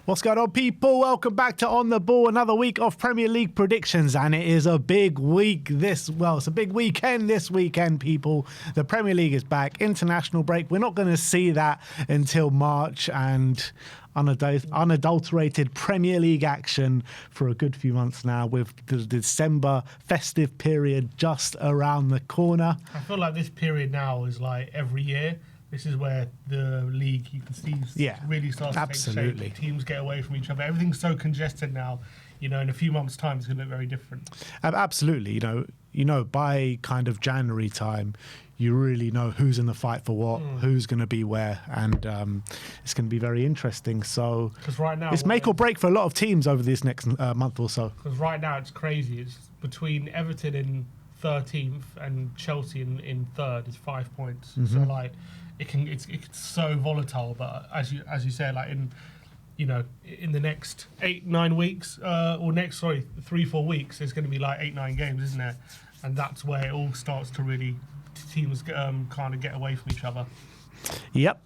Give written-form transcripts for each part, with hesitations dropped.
What's going on, people? Welcome back to On The Ball, another week of Premier League predictions, and it is a big week it's a big weekend this weekend, people. The Premier League is back, international break. We're not going to see that until March, and unadulterated Premier League action for a good few months now, with the December festive period just around the corner. I feel like this period now is like every year. This is where the league, you can see, really starts to take shape. Teams get away from each other. Everything's so congested now. In a few months' time, it's going to look very different. Absolutely. By kind of January time, you really know who's in the fight for what, who's going to be where, and it's going to be very interesting. So right now, it's make or break for a lot of teams over this next month or so. Because right now it's crazy. It's between Everton in 13th and Chelsea in 3rd is 5 points. Mm-hmm. So like it's so volatile. But as you say, like in the next 8-9 weeks, 3-4 weeks, there's going to be like 8-9 games, isn't there? And that's where it all starts to really teams kind of get away from each other. Yep.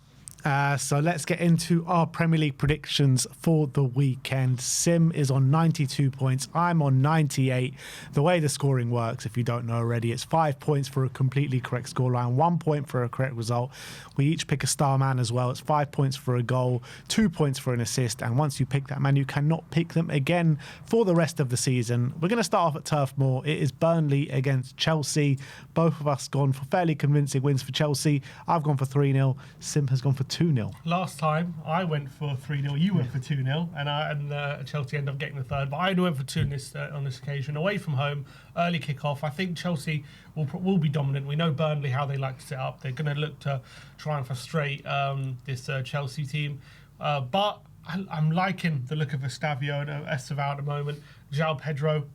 So let's get into our Premier League predictions for the weekend. Sim is on 92 points. I'm on 98. The way the scoring works, if you don't know already, it's 5 points for a completely correct scoreline, 1 point for a correct result. We each pick a star man as well. It's 5 points for a goal, 2 points for an assist. And once you pick that man, you cannot pick them again for the rest of the season. We're going to start off at Turf Moor. It is Burnley against Chelsea. Both of us gone for fairly convincing wins for Chelsea. I've gone for 3-0. Sim has gone for 2-0. Last time I went for 3-0, you went for 2-0, and Chelsea ended up getting the third. But I went for 2 on this occasion. Away from home, early kick-off. I think Chelsea will be dominant. We know Burnley, how they like to set up. They're going to look to try and frustrate this Chelsea team. But I'm liking the look of Estavio and Estevao at the moment. João Pedro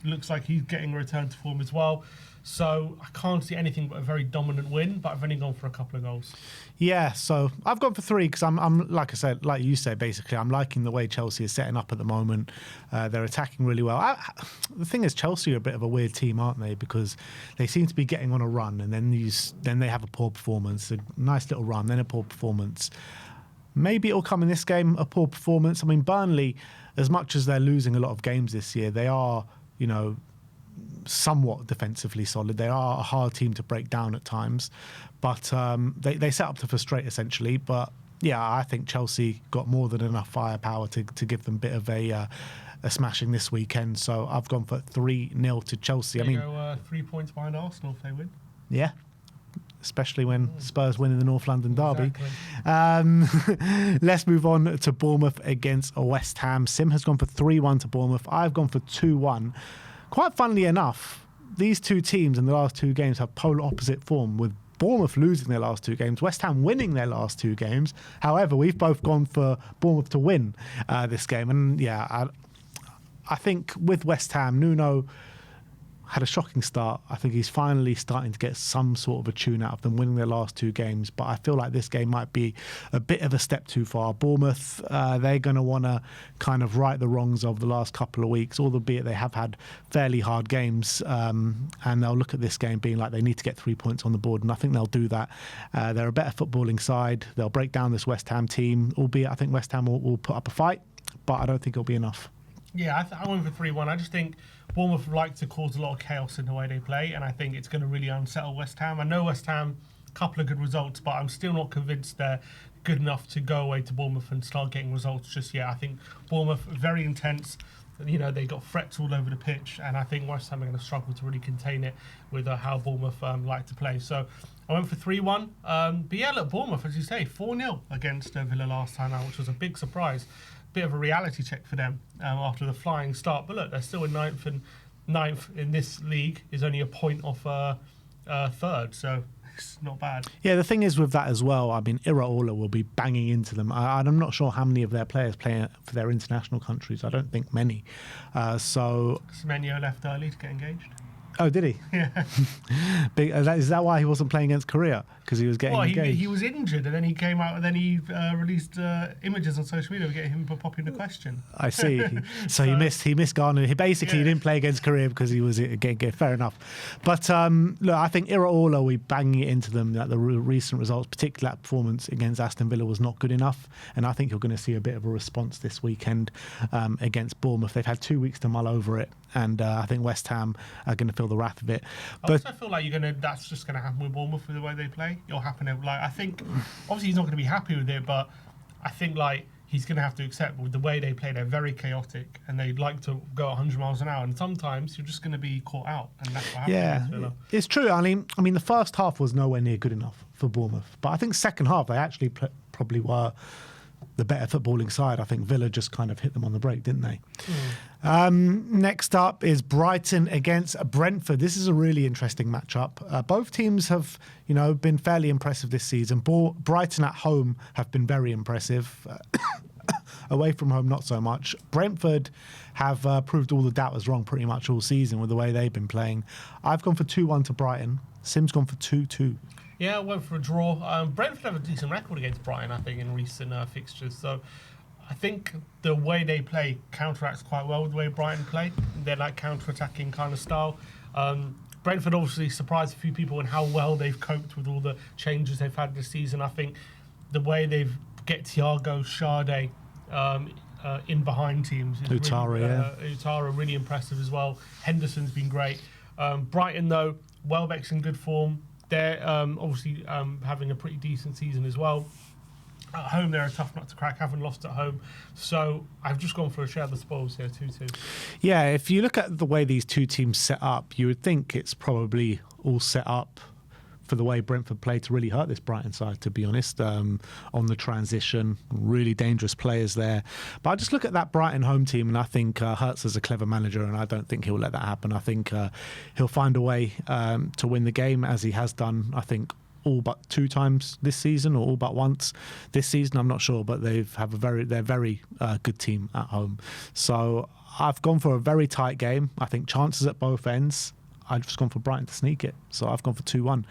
looks like he's getting a return to form as well. So I can't see anything but a very dominant win, but I've only gone for a couple of goals. Yeah, so I've gone for 3 because I'm like I said, like you said, basically, I'm liking the way Chelsea is setting up at the moment. They're attacking really well. The thing is, Chelsea are a bit of a weird team, aren't they? Because they seem to be getting on a run, and then they have a poor performance, a nice little run, then a poor performance. Maybe it'll come in this game, a poor performance. I mean, Burnley, as much as they're losing a lot of games this year, they are, somewhat defensively solid. They are a hard team to break down at times, but they set up to frustrate essentially. But yeah, I think Chelsea got more than enough firepower to give them a bit of a smashing this weekend. So I've gone for 3-0 to Chelsea. They go 3 points behind Arsenal if they win. Yeah. Especially when Spurs win in the North London derby. Exactly. Let's move on to Bournemouth against West Ham. Sim has gone for 3-1 to Bournemouth. I've gone for 2-1. Quite funnily enough, these two teams in the last 2 games have polar opposite form, with Bournemouth losing their last 2 games, West Ham winning their last 2 games. However, we've both gone for Bournemouth to win this game. And yeah, I think with West Ham, Nuno had a shocking start. I think he's finally starting to get some sort of a tune out of them, winning their last 2 games. But I feel like this game might be a bit of a step too far. Bournemouth, they're going to want to kind of right the wrongs of the last couple of weeks, albeit they have had fairly hard games. And they'll look at this game being like they need to get 3 points on the board. And I think they'll do that. They're a better footballing side. They'll break down this West Ham team, albeit I think West Ham will put up a fight. But I don't think it'll be enough. Yeah, I went for 3-1. I just think Bournemouth like to cause a lot of chaos in the way they play, and I think it's going to really unsettle West Ham. I know West Ham, a couple of good results, but I'm still not convinced they're good enough to go away to Bournemouth and start getting results just yet. I think Bournemouth, very intense. They got threats all over the pitch, and I think West Ham are going to struggle to really contain it with how Bournemouth like to play. So I went for 3-1. But yeah, look, Bournemouth, as you say, 4-0 against Villa last time out, which was a big surprise. Bit of a reality check for them after the flying start. But look, they're still in ninth, and ninth in this league is only a point off third. So it's not bad. Yeah, the thing is with that as well, I mean, Iraola will be banging into them. I'm not sure how many of their players play for their international countries. I don't think many. So Semenyo left early to get engaged. Oh, did he? Yeah. Is that why he wasn't playing against Korea? Because he was getting engaged? He was injured, and then he came out, and then he released images on social media getting him popping the question. I see. So he missed Ghana. He didn't play against Korea because he was again. Fair enough. But look, I think Iraola, we banging it into them that the recent results, particularly that performance against Aston Villa, was not good enough, and I think you're going to see a bit of a response this weekend against Bournemouth. They've had 2 weeks to mull over it, and I think West Ham are going to feel the wrath of it. I also feel like that's just going to happen with Bournemouth with the way they play. It'll happen. Like, I think obviously he's not going to be happy with it, but I think like he's going to have to accept with the way they play. They're very chaotic, and they like to go 100 miles an hour. And sometimes you're just going to be caught out, and that's what happens. Yeah, it's true. I mean, the first half was nowhere near good enough for Bournemouth, but I think second half they actually probably were the better footballing side. I think Villa just kind of hit them on the break, didn't they? Next up is Brighton against Brentford. This is a really interesting matchup. Both teams have, been fairly impressive this season. Brighton at home have been very impressive. Away from home, not so much. Brentford have proved all the doubters wrong pretty much all season with the way they've been playing. I've gone for 2-1 to Brighton. Sim's gone for 2-2. Yeah, I went for a draw. Brentford have a decent record against Brighton, I think, in recent fixtures. So I think the way they play counteracts quite well with the way Brighton play. They're like counter-attacking kind of style. Brentford obviously surprised a few people in how well they've coped with all the changes they've had this season. I think the way they've get Thiago, Sade in behind teams. Utara really impressive as well. Henderson's been great. Brighton, though, Welbeck's in good form. They're obviously having a pretty decent season as well. At home, they're a tough nut to crack, haven't lost at home. So I've just gone for a share of the spoils here, 2-2. Yeah, if you look at the way these two teams set up, you would think it's probably all set up for the way Brentford play to really hurt this Brighton side, to be honest, on the transition. Really dangerous players there. But I just look at that Brighton home team and I think Hertz is a clever manager, and I don't think he'll let that happen. I think he'll find a way to win the game, as he has done, I think, all but 2 times this season, or all but once this season. I'm not sure, but they're very good team at home. So I've gone for a very tight game. I think chances at both ends. I've just gone for Brighton to sneak it. So I've gone for 2-1.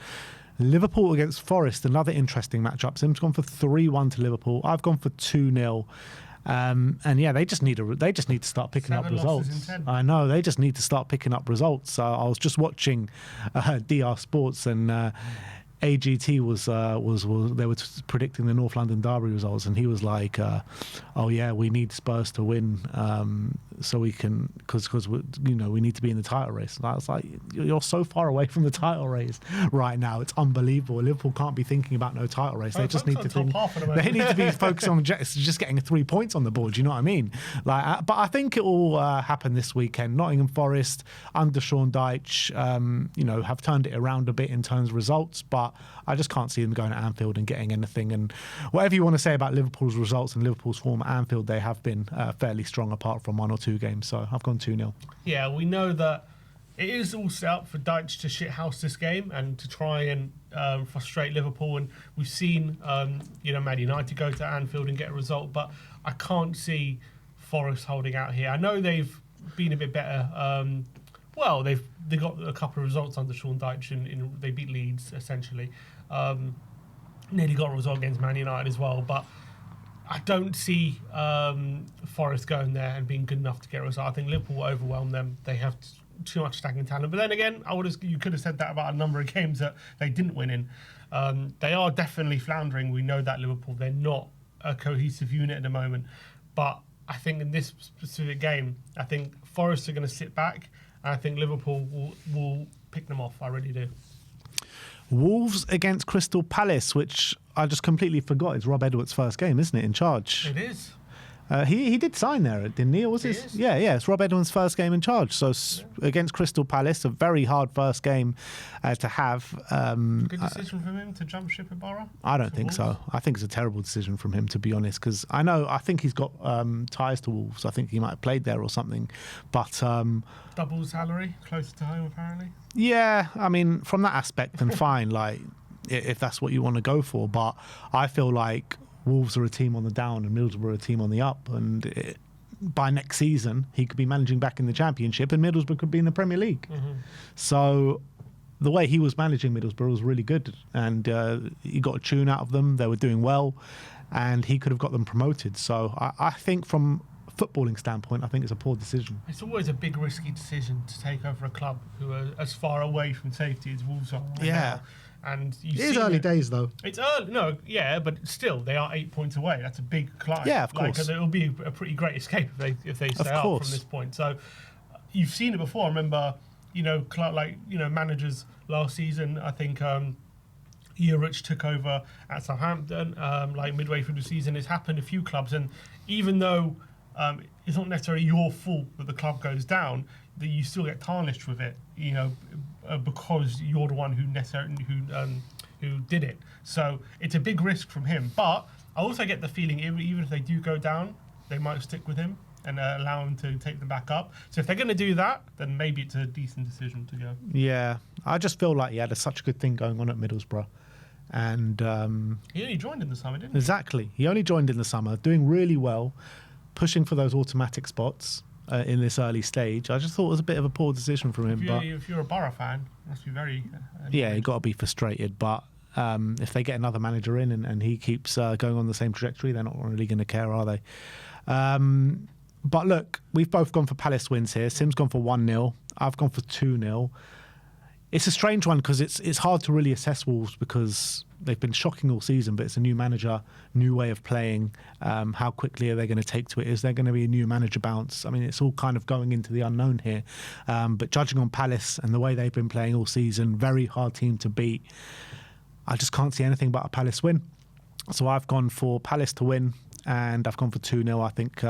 Liverpool against Forest, another interesting matchup. Sim's gone for 3-1 to Liverpool. I've gone for 2-0. And yeah, they just need to start picking up results. I know, they just need to start picking up results. I was just watching DR Sports, and AGT was they were predicting the North London derby results, and he was like, "Oh yeah, we need Spurs to win, so we can because we need to be in the title race." And I was like, "You're so far away from the title race right now. It's unbelievable. Liverpool can't be thinking about no title race. They just need to think. They need to be focused on just getting 3 points on the board. You know what I mean? Like, but I think it will happen this weekend. Nottingham Forest under Sean Dyche, have turned it around a bit in terms of results, but I just can't see them going to Anfield and getting anything. And whatever you want to say about Liverpool's results and Liverpool's form at Anfield, they have been fairly strong apart from 1 or 2 games. So I've gone 2-0. Yeah, we know that it is all set up for Dyche to shithouse this game and to try and frustrate Liverpool. And we've seen, Man United go to Anfield and get a result, but I can't see Forest holding out here. I know they've been a bit better. They got a couple of results under Sean Dyche. They beat Leeds, essentially. Nearly got a result against Man United as well. But I don't see Forest going there and being good enough to get a result. I think Liverpool will overwhelm them. They have too much attacking talent. But then again, you could have said that about a number of games that they didn't win in. They are definitely floundering. We know that Liverpool, they're not a cohesive unit at the moment. But I think in this specific game, I think Forest are going to sit back. I think Liverpool will pick them off. I really do. Wolves against Crystal Palace, which I just completely forgot. It's Rob Edwards' first game, isn't it, in charge? It is. He did sign there, didn't he? Or was it? Yeah. It's Rob Edwards' first game in charge. So against Crystal Palace, a very hard first game to have. Good decision from him to jump ship at Borough? I don't think so. I think it's a terrible decision from him, to be honest, because I think he's got ties to Wolves. I think he might have played there or something. But double salary, closer to home apparently. Yeah, I mean, from that aspect, then fine. Like, if that's what you want to go for, but I feel like Wolves are a team on the down and Middlesbrough are a team on the up, and by next season, he could be managing back in the Championship and Middlesbrough could be in the Premier League. So the way he was managing Middlesbrough was really good, and he got a tune out of them. They were doing well, and he could have got them promoted. So I think from a footballing standpoint, I think it's a poor decision. It's always a big risky decision to take over a club who are as far away from safety as Wolves are right now. And it is early days, though. It's early, no, yeah, but still, they are 8 points away. That's a big climb. Yeah, of course. Like, it'll be a pretty great escape if they stay up from this point. So you've seen it before. I remember, managers last season. I think Rich took over at Southampton, midway through the season. It's happened a few clubs, and even though it's not necessarily your fault that the club goes down, that you still get tarnished with it, because you're the one who did it. So it's a big risk from him. But I also get the feeling even if they do go down, they might stick with him and allow him to take them back up. So if they're going to do that, then maybe it's a decent decision to go. Yeah, I just feel like he had such a good thing going on at Middlesbrough. And he only joined in the summer, didn't he? Exactly. He only joined in the summer, doing really well, pushing for those automatic spots in this early stage. I just thought it was a bit of a poor decision from him. If you're a Borough fan, it must be very... you've got to be frustrated. But if they get another manager in and he keeps going on the same trajectory, they're not really going to care, are they? But look, we've both gone for Palace wins here. Sim's gone for 1-0. I've gone for 2-0. It's a strange one because it's hard to really assess Wolves because they've been shocking all season, but it's a new manager, new way of playing. How quickly are they going to take to it? Is there going to be a new manager bounce? I mean, it's all kind of going into the unknown here. But judging on Palace and the way they've been playing all season, very hard team to beat. I just can't see anything but a Palace win. So I've gone for Palace to win, and I've gone for 2-0. I think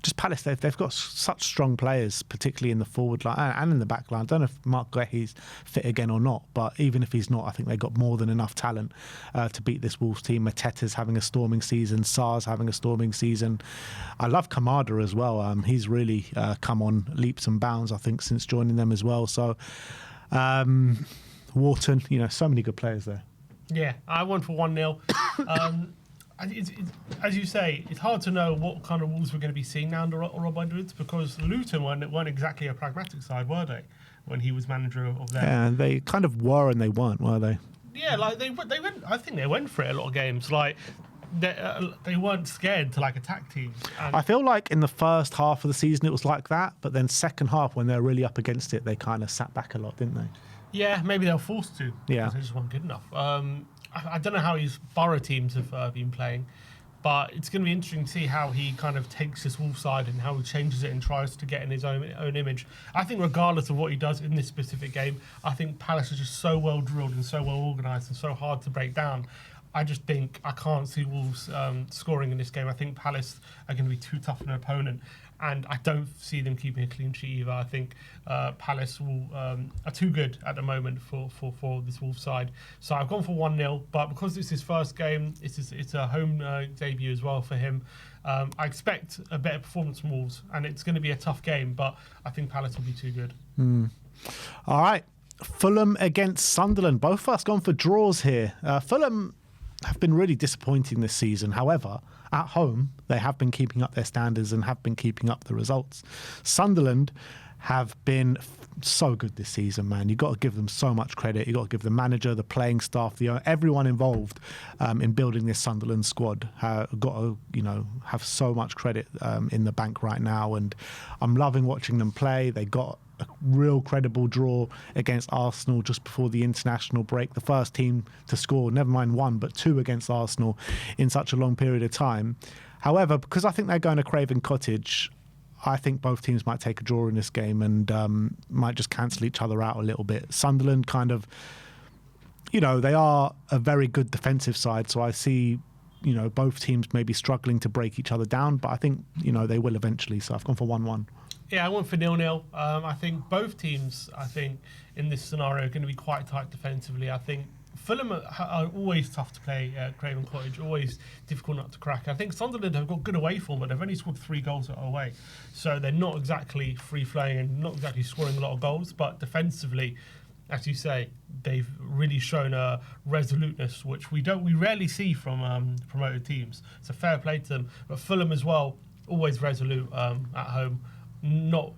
just Palace, they've got such strong players, particularly in the forward line and in the back line. I don't know if Mark Guehi's fit again or not, but even if he's not, I think they've got more than enough talent to beat this Wolves team. Mateta's having a storming season. Sarr's having a storming season. I love Kamada as well. He's really come on leaps and bounds, I think, since joining them as well. So, Wharton, so many good players there. Yeah, I went for 1-0. As you say, it's hard to know what kind of Wolves we're going to be seeing now under Rob Edwards, because Luton weren't exactly a pragmatic side, were they, when he was manager of them? Yeah, they kind of were and they weren't, were they? Yeah, they went. I think they went for it a lot of games. They weren't scared to attack teams. And I feel like in the first half of the season it was like that, but then second half when they're really up against it, they kind of sat back a lot, didn't they? Yeah, maybe they were forced to. Yeah, because they just weren't good enough. I don't know how his Borough teams have been playing, but it's going to be interesting to see how he kind of takes this Wolves side and how he changes it and tries to get in his own image. I think regardless of what he does in this specific game, I think Palace is just so well drilled and so well organised and so hard to break down. I just think I can't see Wolves scoring in this game. I think Palace are going to be too tough an opponent, and I don't see them keeping a clean sheet either. I think Palace are too good at the moment for this Wolves side. So I've gone for 1-0, but because it's his first game, it's a home debut as well for him. I expect a better performance from Wolves, and it's going to be a tough game, but I think Palace will be too good. All right. Fulham against Sunderland. Both of us gone for draws here. Fulham have been really disappointing this season. However, at home, they have been keeping up their standards and have been keeping up the results. Sunderland have been so good this season, man. You've got to give them so much credit. You've got to give the manager, the playing staff, everyone involved in building this Sunderland squad. Got to, have so much credit in the bank right now. And I'm loving watching them play. They got a real credible draw against Arsenal just before the international break. The first team to score, never mind one, but two against Arsenal in such a long period of time. However, because I think they're going to Craven Cottage, I think both teams might take a draw in this game and might just cancel each other out a little bit. Sunderland kind of, they are a very good defensive side, so I see, both teams maybe struggling to break each other down, but I think, they will eventually. So I've gone for 1-1. Yeah, I went for 0-0. I think both teams, in this scenario are going to be quite tight defensively. I think Fulham are always tough to play at Craven Cottage, always difficult not to crack. I think Sunderland have got good away form, but they've only scored 3 goals away. So they're not exactly free-flowing and not exactly scoring a lot of goals, but defensively, as you say, they've really shown a resoluteness, which we rarely see from promoted teams. So fair play to them. But Fulham as well, always resolute at home, not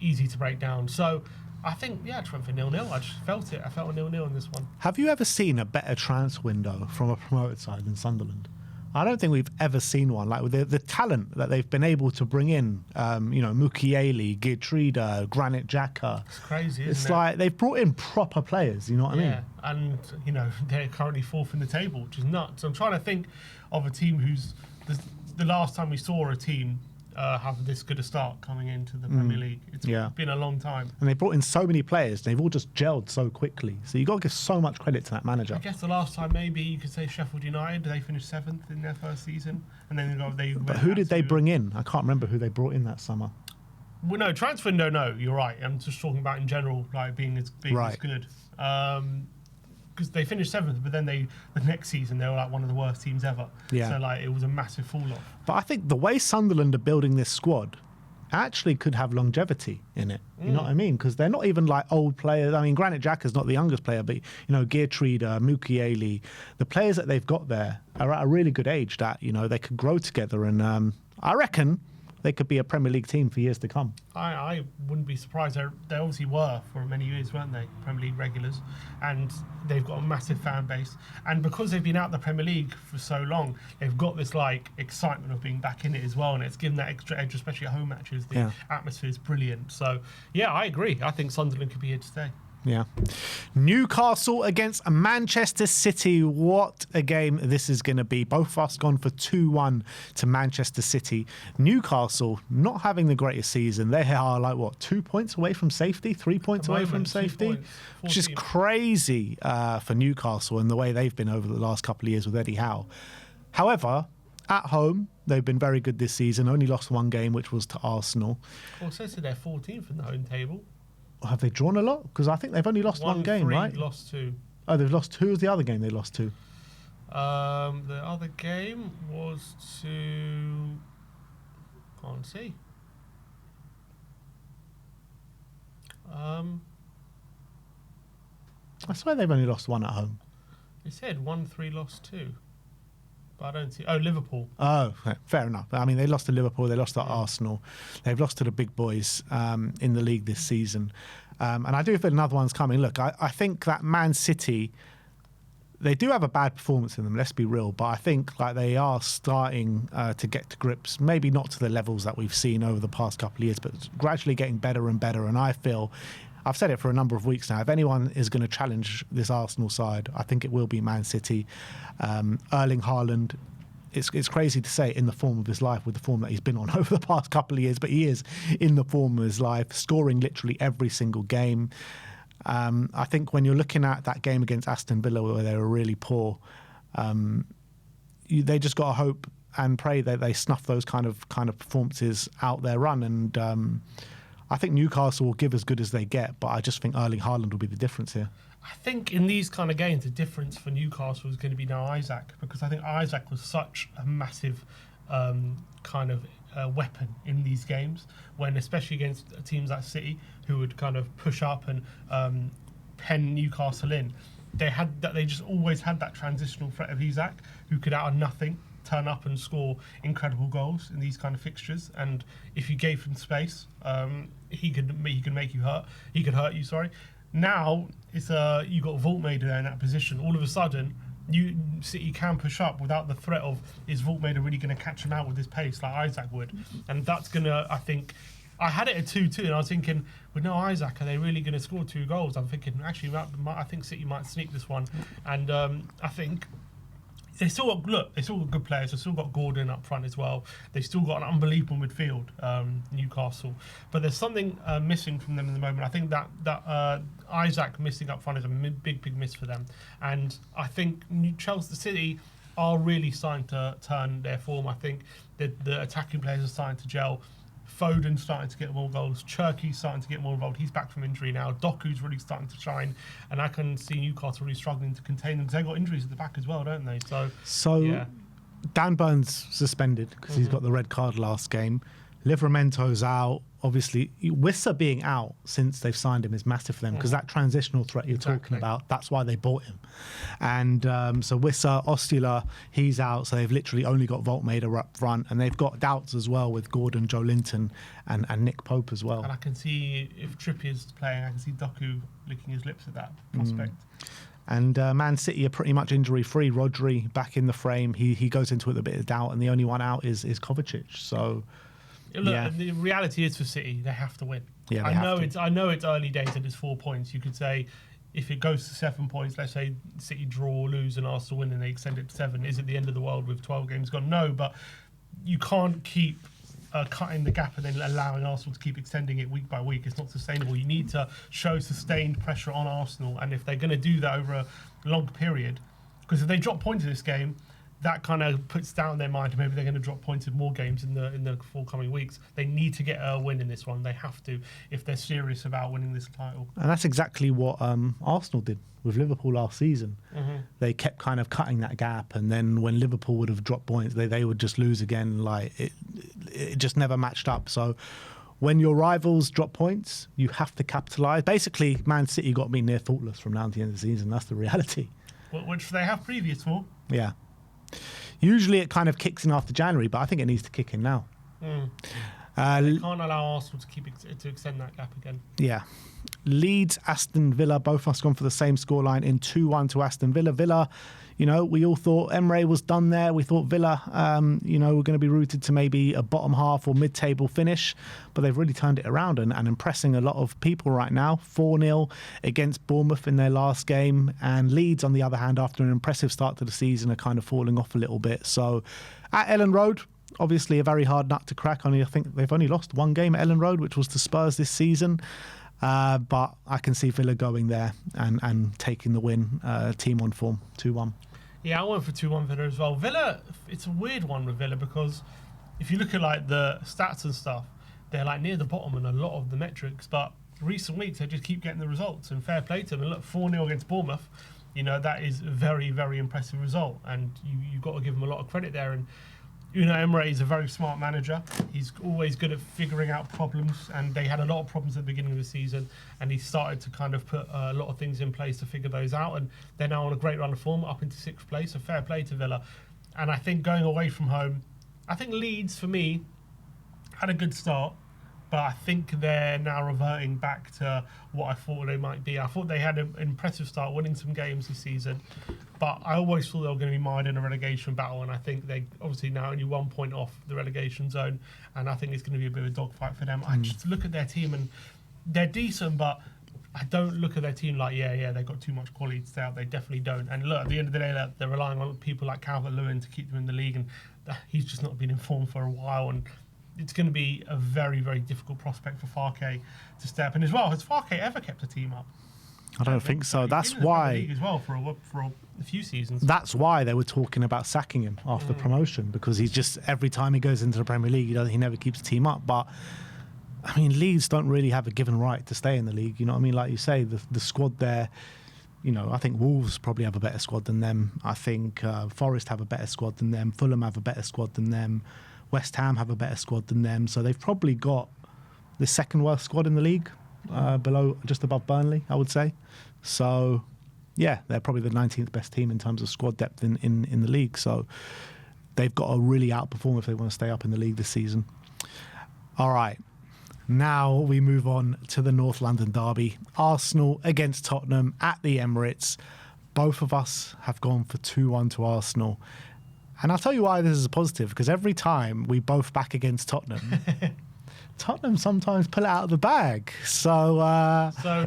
easy to break down. So I think, I just went for 0-0. I just felt it. I felt a 0-0 in this one. Have you ever seen a better transfer window from a promoted side than Sunderland? I don't think we've ever seen one. Like with the talent that they've been able to bring in, Mukiele, Geertruida, Granit Xhaka. It's crazy, isn't it? It's like they've brought in proper players, you know what I mean? Yeah, and, they're currently fourth in the table, which is nuts. I'm trying to think of a team who's... The last time we saw a team have this good a start coming into the Premier League. It's been a long time. And they brought in so many players. They've all just gelled so quickly. So you've got to give so much credit to that manager. I guess the last time maybe you could say Sheffield United. They finished 7th in their first season. And then But who did they bring in? I can't remember who they brought in that summer. Well, no, transfer window, no, you're right. I'm just talking about in general, like being as good. Because they finished 7th, but then the next season they were like one of the worst teams ever. Yeah. So like it was a massive fall off. But I think the way Sunderland are building this squad actually could have longevity in it. You know what I mean? Because they're not even like old players. I mean, Granit Xhaka's not the youngest player, but Geertruida, Mukiele, the players that they've got there are at a really good age that they could grow together. And I reckon they could be a Premier League team for years to come. I wouldn't be surprised. They obviously were for many years, weren't they? Premier League regulars. And they've got a massive fan base. And because they've been out the Premier League for so long, they've got this like excitement of being back in it as well. And it's given that extra edge, especially at home matches. The atmosphere is brilliant. So, I agree. I think Sunderland could be here to stay. Yeah. Newcastle against Manchester City. What a game this is going to be. Both of us gone for 2-1 to Manchester City. Newcastle not having the greatest season. They are like, 2 points away from safety? 3 points away from safety? Which is crazy for Newcastle and the way they've been over the last couple of years with Eddie Howe. However, at home, they've been very good this season. Only lost one game, which was to Arsenal. Well, it says that they're 14th in the home table. Have they drawn a lot? Because I think they've only lost one game, right? Lost 2. Oh, they've lost 2. Who was the other game they lost to? The other game was to... Can't see. I swear they've only lost 1 at home. It said 1-3, lost 2. But I don't see... Oh, Liverpool. Oh, fair enough. I mean, they lost to Liverpool, they lost to Arsenal. They've lost to the big boys in the league this season. And I do feel another one's coming. Look, I think that Man City, they do have a bad performance in them, let's be real. But I think like they are starting to get to grips, maybe not to the levels that we've seen over the past couple of years, but gradually getting better and better. And I feel... I've said it for a number of weeks now. If anyone is going to challenge this Arsenal side, I think it will be Man City. Erling Haaland, it's crazy to say in the form of his life with the form that he's been on over the past couple of years, but he is in the form of his life, scoring literally every single game. I think when you're looking at that game against Aston Villa where they were really poor, they just got to hope and pray that they snuff those kind of performances out their run. And I think Newcastle will give as good as they get, but I just think Erling Haaland will be the difference here. I think in these kind of games, the difference for Newcastle is going to be now Isaac, because I think Isaac was such a massive weapon in these games, when especially against teams like City, who would kind of push up and pen Newcastle in. They just always had that transitional threat of Isaac, who could out of nothing turn up and score incredible goals in these kind of fixtures. And if you gave him space, he could make you hurt. He could hurt you. Sorry. Now it's you got Voltmaker there in that position. All of a sudden, City can push up without the threat of is Voltmaker really going to catch him out with his pace like Isaac would, and that's gonna. I think I had it at 2-2, and I was thinking, with no Isaac, are they really going to score 2 goals? I'm thinking actually, I think City might sneak this one, and I think. They still got good players. They've still got Gordon up front as well. They've still got an unbelievable midfield, Newcastle. But there's something missing from them in the moment. I think that Isaac missing up front is a big miss for them. And I think Chelsea City are really starting to turn their form. I think the attacking players are starting to gel. Foden's starting to get more goals. Cherky's starting to get more involved. He's back from injury now. Doku's really starting to shine. And I can see Newcastle really struggling to contain them because they've got injuries at the back as well, don't they? So yeah. Dan Burns suspended because he's got the red card last game. Livramento's out. Obviously, Wissa being out since they've signed him is massive for them because that transitional threat you're talking about, that's why they bought him. And so Wissa, Ostula, he's out. So they've literally only got Voltmader up front. And they've got doubts as well with Gordon, Joe Linton and Nick Pope as well. And I can see, if Trippier's playing, I can see Doku licking his lips at that prospect. And Man City are pretty much injury-free. Rodri back in the frame. He goes into it with a bit of doubt. And the only one out is Kovacic. So... Look, the reality is for City, they have to win. Yeah, I know it's early days and it's 4 points. You could say if it goes to 7 points, let's say City draw, lose, and Arsenal win, and they extend it to 7. Is it the end of the world with 12 games gone? No, but you can't keep cutting the gap and then allowing Arsenal to keep extending it week by week. It's not sustainable. You need to show sustained pressure on Arsenal, and if they're going to do that over a long period, because if they drop points in this game, that kind of puts down their mind. Maybe they're going to drop points in more games in the forthcoming weeks. They need to get a win in this one. They have to if they're serious about winning this title. And that's exactly what Arsenal did with Liverpool last season. They kept kind of cutting that gap, and then when Liverpool would have dropped points, they would just lose again. Like it just never matched up. So when your rivals drop points, you have to capitalise. Basically, Man City got me near faultless from now to the end of the season. That's the reality. Which they have previous for. Yeah. Usually it kind of kicks in after January, but I think it needs to kick in now. They can't allow Arsenal to extend that gap again. Yeah. Leeds, Aston Villa, both of us gone for the same scoreline in 2-1 to Aston Villa. Villa, we all thought Emre was done there. We thought Villa, were going to be rooted to maybe a bottom half or mid-table finish, but they've really turned it around and impressing a lot of people right now. 4-0 against Bournemouth in their last game, and Leeds, on the other hand, after an impressive start to the season, are kind of falling off a little bit. So at Ellen Road, obviously a very hard nut to crack. I think they've only lost one game at Ellen Road, which was to Spurs this season. But I can see Villa going there and taking the win, team on form, 2-1. Yeah, I went for 2-1 Villa as well. Villa, it's a weird one with Villa because if you look at like the stats and stuff, they're like near the bottom in a lot of the metrics. But recent weeks, they just keep getting the results, and fair play to them. And look, 4-0 against Bournemouth, that is a very, very impressive result. And you've got to give them a lot of credit there. And Emre is a very smart manager. He's always good at figuring out problems, and they had a lot of problems at the beginning of the season, and he started to kind of put a lot of things in place to figure those out, and they're now on a great run of form, up into 6th place, so fair play to Villa. And I think going away from home, I think Leeds, for me, had a good start, but I think they're now reverting back to what I thought they might be. I thought they had an impressive start, winning some games this season, but I always thought they were going to be mired in a relegation battle, and I think they obviously now only 1 point off the relegation zone, and I think it's going to be a bit of a dogfight for them. I just look at their team, and they're decent, but I don't look at their team like, they've got too much quality to stay out. They definitely don't. And look, at the end of the day, they're relying on people like Calvert-Lewin to keep them in the league, and he's just not been informed for a while, and it's going to be a very, very difficult prospect for Farke to step in as well. Has Farke ever kept a team up? I don't think so. That's why as well for a few seasons. That's why they were talking about sacking him after the promotion, because he's just, every time he goes into the Premier League, he never keeps the team up. But I mean, Leeds don't really have a given right to stay in the league. You know what I mean? Like you say, the squad there. I think Wolves probably have a better squad than them. I think Forest have a better squad than them. Fulham have a better squad than them. West Ham have a better squad than them. So they've probably got the second worst squad in the league, just above Burnley, I would say. So, yeah, they're probably the 19th best team in terms of squad depth in the league. So they've got to really outperform if they want to stay up in the league this season. All right. Now we move on to the North London derby. Arsenal against Tottenham at the Emirates. Both of us have gone for 2-1 to Arsenal. And I'll tell you why this is a positive, because every time we both back against Tottenham, Tottenham sometimes pull it out of the bag. So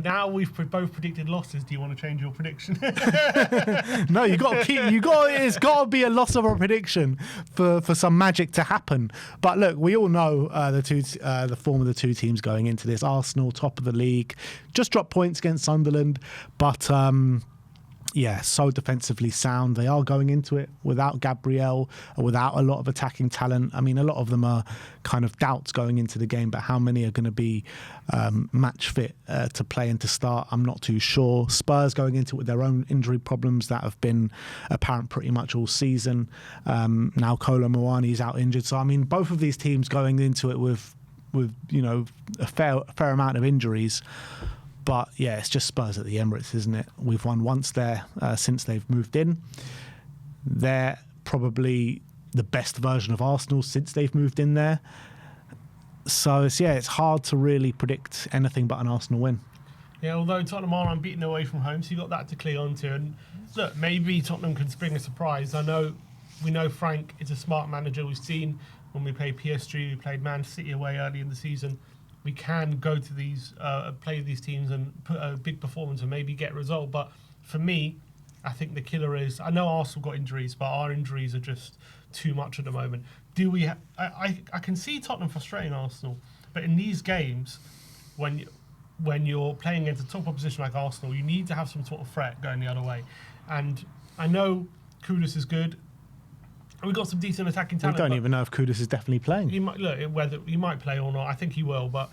now we've both predicted losses. Do you want to change your prediction? No, it's got to be a loss of a prediction for some magic to happen. But look, we all know the form of the two teams going into this. Arsenal, top of the league, just dropped points against Sunderland, but yeah, so defensively sound. They are going into it without Gabriel, without a lot of attacking talent. I mean, a lot of them are kind of doubts going into the game, but how many are going to be match fit to play and to start, I'm not too sure. Spurs going into it with their own injury problems that have been apparent pretty much all season. Now Kolo Muani is out injured. So, I mean, both of these teams going into it with you know, a fair amount of injuries. But yeah, it's just Spurs at the Emirates, isn't it? We've won once there since they've moved in. They're probably the best version of Arsenal since they've moved in there. So it's hard to really predict anything but an Arsenal win. Yeah, although Tottenham are unbeaten away from home, so you've got that to cling on to. And look, maybe Tottenham can spring a surprise. We know Frank is a smart manager. We've seen when we played PSG, we played Man City away early in the season. We can go to these, play these teams and put a big performance and maybe get a result. But for me, I think the killer is, I know Arsenal got injuries, but our injuries are just too much at the moment. I can see Tottenham frustrating Arsenal, but in these games, when you're playing against a top opposition like Arsenal, you need to have some sort of threat going the other way. And I know Kudus is good. We've got some decent attacking talent. We don't even know if Kudus is definitely playing. Whether he might play or not, I think he will. But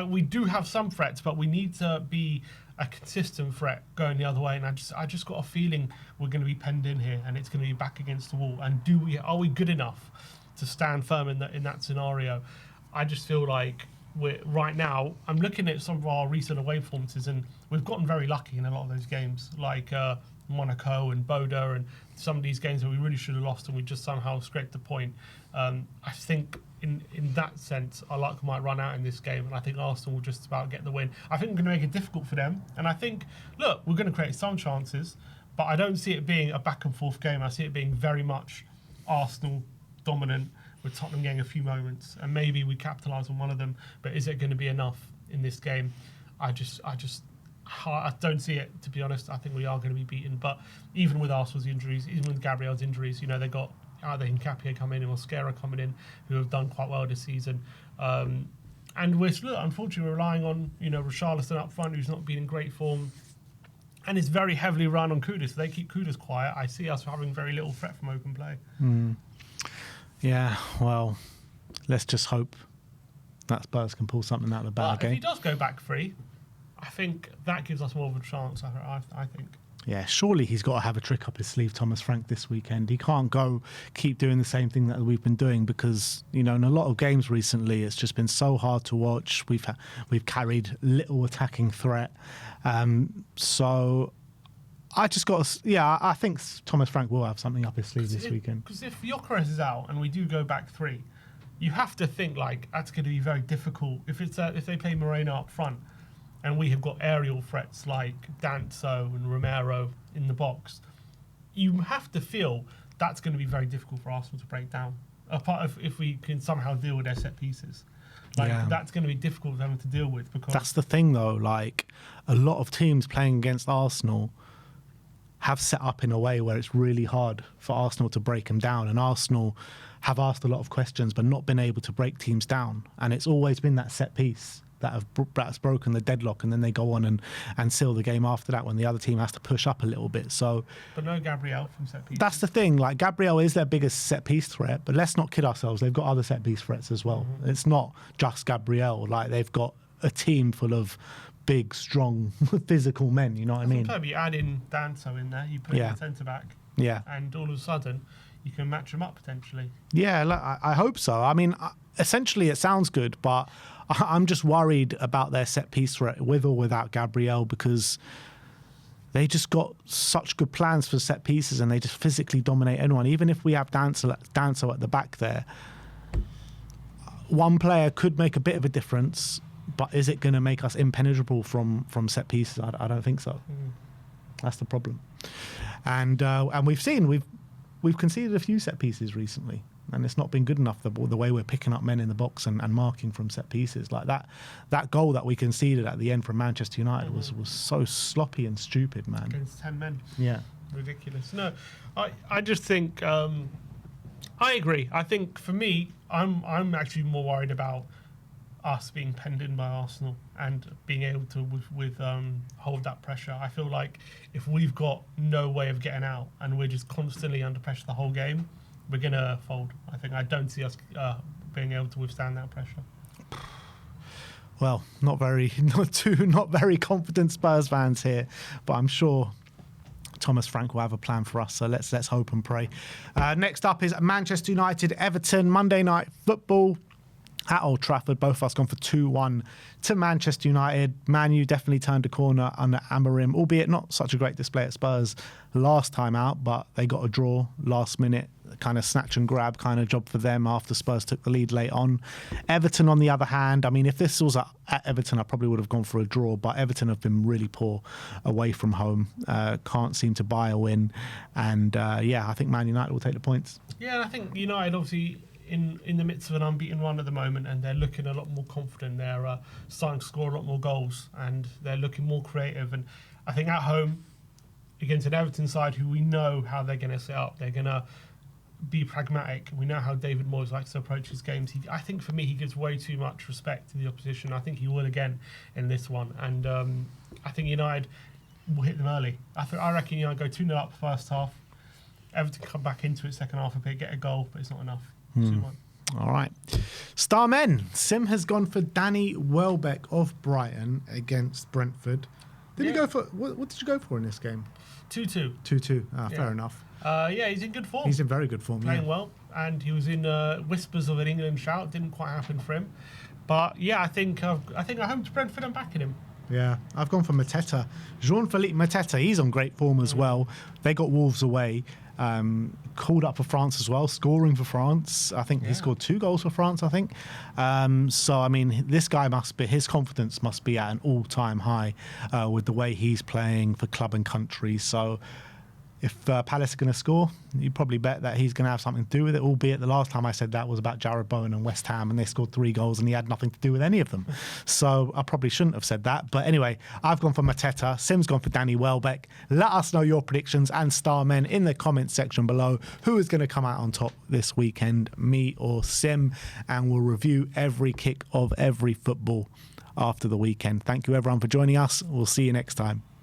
we do have some threats, but we need to be a consistent threat going the other way. And I just got a feeling we're going to be penned in here, and it's going to be back against the wall. And are we good enough to stand firm in that scenario? I just feel like right now, I'm looking at some of our recent away performances, and we've gotten very lucky in a lot of those games, like Monaco and Bodo, and some of these games that we really should have lost, and we just somehow scraped the point. I think in that sense, our luck might run out in this game, and I think Arsenal will just about get the win. I think we're going to make it difficult for them, and I think, look, we're going to create some chances, but I don't see it being a back and forth game. I see it being very much Arsenal dominant, with Tottenham getting a few moments, and maybe we capitalise on one of them. But is it going to be enough in this game? I don't see it, to be honest. I think we are going to be beaten. But even with Arsenal's injuries, even with Gabriel's injuries, you know, they got either Nkapia coming in or Mosquera coming in, who have done quite well this season. And we're still, unfortunately, relying on, you know, Richarlison up front, who's not been in great form. And it's very heavily run on Kudus. If they keep Kudus quiet, I see us having very little threat from open play. Yeah, well, let's just hope that Spurs can pull something out of the bag. But if he does go back free, I think that gives us more of a chance, I think. Yeah, surely he's got to have a trick up his sleeve, Thomas Frank, this weekend. He can't keep doing the same thing that we've been doing, because, you know, in a lot of games recently, it's just been so hard to watch. We've carried little attacking threat. So I just got to, I think Thomas Frank will have something up his sleeve this weekend. Because if Gyökeres is out and we do go back three, you have to think, like, that's going to be very difficult. If they play Moreno up front, and we have got aerial threats like Danso and Romero in the box, you have to feel that's going to be very difficult for Arsenal to break down. Apart of if we can somehow deal with their set pieces. That's going to be difficult for them to deal with. Because that's the thing, though. Like, a lot of teams playing against Arsenal have set up in a way where it's really hard for Arsenal to break them down. And Arsenal have asked a lot of questions but not been able to break teams down. And it's always been that set piece that's broken the deadlock, and then they go on and seal the game after that when the other team has to push up a little bit. But no Gabriel from set pieces. That's the thing. Like, Gabriel is their biggest set piece threat, but let's not kid ourselves. They've got other set piece threats as well. Mm-hmm. It's not just Gabriel. Like, they've got a team full of big, strong, physical men. You know what I mean? Sometimes you add in Danso in there, you put in the centre back, and all of a sudden you can match them up potentially. Yeah, I hope so. I mean, essentially it sounds good, but I'm just worried about their set piece threat with or without Gabriel, because they just got such good plans for set pieces and they just physically dominate anyone. Even if we have Danso at the back there, one player could make a bit of a difference, but is it going to make us impenetrable from set pieces? I don't think so. That's the problem. And we've seen we've conceded a few set pieces recently, and it's not been good enough the way we're picking up men in the box and marking from set pieces. Like that goal that we conceded at the end from Manchester United was so sloppy and stupid, man. Against 10 men. Yeah. Ridiculous. No, I just think I agree. I think for me, I'm actually more worried about us being penned in by Arsenal and being able to hold that pressure. I feel like if we've got no way of getting out and we're just constantly under pressure the whole game, we're going to fold. I don't see us being able to withstand that pressure. Well, not very confident Spurs fans here, but I'm sure Thomas Frank will have a plan for us, so let's hope and pray. Next up is Manchester United, Everton, Monday Night Football at Old Trafford. Both of us gone for 2-1 to Manchester United. Man U definitely turned a corner under Amorim, albeit not such a great display at Spurs last time out, but they got a draw last minute, kind of snatch and grab kind of job for them after Spurs took the lead late on. Everton, on the other hand, I mean, if this was at Everton, I probably would have gone for a draw, but Everton have been really poor away from home. Can't seem to buy a win. And I think Man United will take the points. Yeah, and I think United obviously in the midst of an unbeaten run at the moment, and they're looking a lot more confident. They're starting to score a lot more goals, and they're looking more creative. And I think at home, against an Everton side who we know how they're going to set up, they're going to be pragmatic. We know how David Moyes likes to approach his games. I think for me, he gives way too much respect to the opposition. I think he will again in this one. And I think United will hit them early. I reckon United go 2-0 up first half. Everton come back into it second half a bit, get a goal, but it's not enough. 2-1. All right. Star men. Sim has gone for Danny Welbeck of Brighton against Brentford. Did you go for what did you go for in this game? 2-2. 2-2. Fair enough. He's in good form. He's in very good form. Playing well, and he was in whispers of an England shout. Didn't quite happen for him, but I think at home to Brentford, I'm backing him. Yeah, I've gone for Mateta. Jean-Philippe Mateta, he's on great form as well. They got Wolves away. Called up for France as well, scoring for France. I think he scored 2 goals for France, I think. So, I mean, this guy his confidence must be at an all-time high with the way he's playing for club and country. So, if Palace are going to score, you probably bet that he's going to have something to do with it, albeit the last time I said that was about Jarrod Bowen and West Ham, and they scored 3 goals and he had nothing to do with any of them. So I probably shouldn't have said that. But anyway, I've gone for Mateta. Sim's gone for Danny Welbeck. Let us know your predictions and star men in the comments section below. Who is going to come out on top this weekend, me or Sim? And we'll review every kick of every football after the weekend. Thank you, everyone, for joining us. We'll see you next time.